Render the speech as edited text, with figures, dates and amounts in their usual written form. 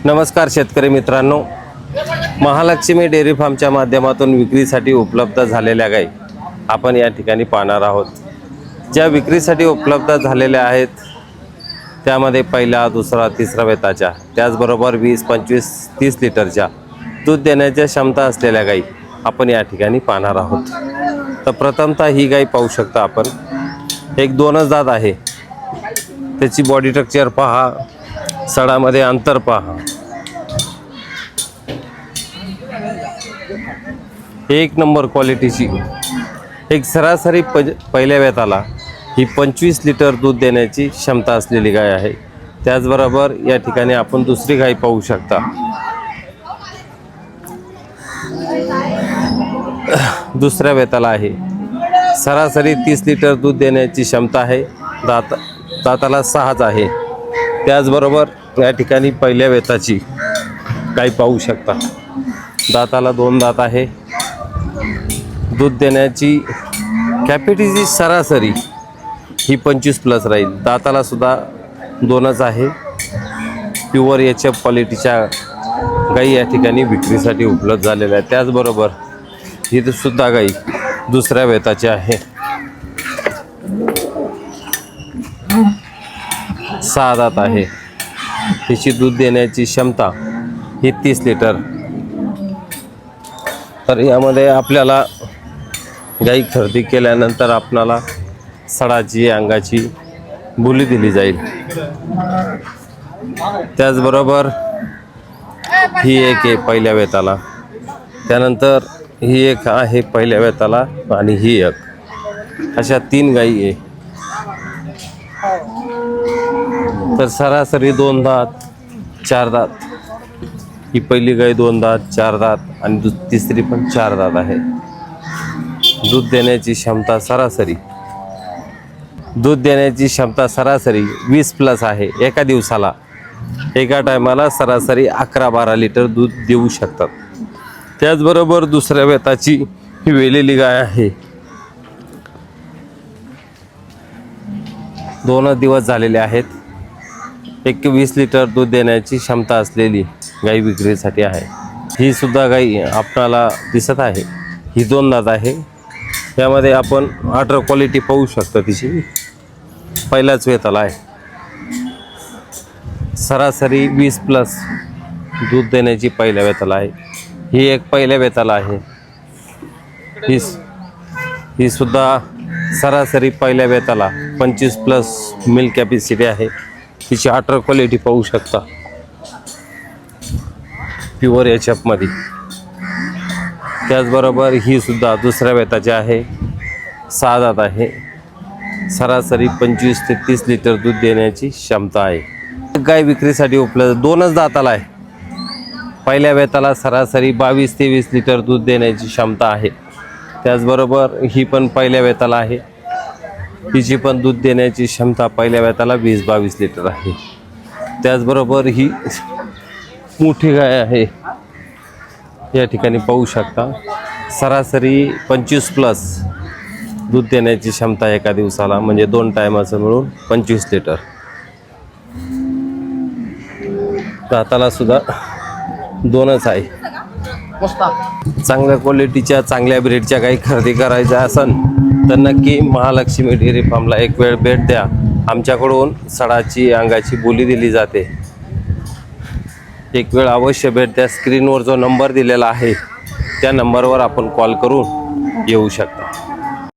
नमस्कार शेतकरी मित्रांनो, महालक्ष्मी डेअरी फार्मच्या माध्यमातून विक्रीसाठी उपलब्ध झालेल्या गाई आपण या ठिकाणी पाहणार आहोत। ज्या विक्रीसाठी उपलब्ध झालेल्या आहेत त्यामध्ये पहिला, दुसरा, तिसरा वेताच्या, त्याचबरोबर 20, 25, 30 लिटरच्या दूध देण्याच्या क्षमता असलेल्या गाई आपण या ठिकाणी पाहणार आहोत। तर प्रथमतः ही गाई पाहू शकता आपण, एक दोनच दात आहे। त्याची बॉडी स्ट्रक्चर पहा, सडामध्ये अंतर पहा, एक नंबर क्वालिटीची। एक सरासरी पहिल्या वेताला ही 25 लिटर दूध देण्याची क्षमता असलेली गाय आहे। त्याचबरोबर या ठिकाणी आपण दुसरी गाय पाहू शकता, दुसऱ्या वेताला आहे, सरासरी 30 लिटर दूध देण्याची क्षमता आहे। दाताला 6च आहे। त्याचबरोबर या ठिकाणी पहिल्या वेताची गाय पाहू शकता, दाताला 2 दात आहे। दूध देण्याची कॅपॅसिटी सरासरी ही 25+ राहील। दाताला सुद्धा 2च आहे। प्युअर एचएफ क्वालिटीच्या गाई या ठिकाणी विक्रीसाठी उपलब्ध झालेल्या आहेत। त्याचबरोबर ही सुद्धा गाई दुसऱ्या वेताची आहे, 6 दात आहे। तिची दूध देण्याची क्षमता ही 30 लिटर। तर यामध्ये आपल्याला गाई खरेदी केल्यानंतर आपणाला सडाची, अंगाची बोली दिली जाईल। त्याचबरोबर ही एक आहे पहिल्या वेताला, त्यानंतर ही एक आहे पहिल्या वेताला आणि ही एक, अशा 3 गाई आहे। तर सरासरी 2 दात, 4 दात, ही पहिली गाय 2 दात, 4 दात आणि तिसरी पण 4 दात आहे। दूध देण्याची क्षमता सरासरी 20+ आहे। एका दिवसाला, एका टायमाला सरासरी 11-12 लिटर दूध देऊ शकतात। त्याचबरोबर दुसऱ्या वेताची ही वेलेली गाय आहे, 2 दिवस झालेले आहेत। 21 लिटर दूध देण्याची क्षमता असलेली गाई विक्रीसाठी आहे। ही सुद्धा गाई आपणाला दिसत आहे, ही 2 दात आहे। यामध्ये आपण ऑर्डर क्वालिटी पाहू शकता, तिची पहिल्याच वेताला आहे। सरासरी 20+ दूध देण्याची पहिल्या वेताला आहे। ही एक पहिल्या वेताला आहे। ही सुद्धा सरासरी पहिल्या वेताला 25+ मिल्क कॅपॅसिटी आहे। तिची ऑर्डर क्वालिटी पाहू शकता, प्युअर एचएफ मध्ये। त्याचबरोबर ही सुद्धा दुसऱ्या वेताची आहे, 6 दात आहे। सरासरी 25 ते 30 लिटर दूध देण्याची क्षमता आहे। गाय विक्रीसाठी उपलब्ध 2च दाताला आहे। पहिल्या वेताला सरासरी 22-23 लिटर दूध देण्याची क्षमता आहे। त्याचबरोबर ही पण पहिल्या वेताला आहे। हिची पण दूध देण्याची क्षमता पहिल्या वेताला 20-22 लिटर आहे। त्याचबरोबर ही मोठी गाय आहे, या ठिकाणी पाहू शकता, सरासरी 25+ दूध देण्याची क्षमता एका दिवसाला, म्हणजे 2 टायमाचं मिळून 25 लिटर। दाताला सुद्धा 2च आहे। चांगल्या क्वालिटीच्या, चांगल्या ब्रीडच्या गाई खरेदी करायच्या असेल तर नक्की महालक्ष्मी डेअरी फार्मला एक वेळ भेट द्या। आमच्याकडून सडाची, अंगाची बोली दिली जाते। एक वेळ अवश्य भेट द्या। स्क्रीनवर जो नंबर दिलेला आहे त्या नंबरवर आपण कॉल करून येऊ शकता।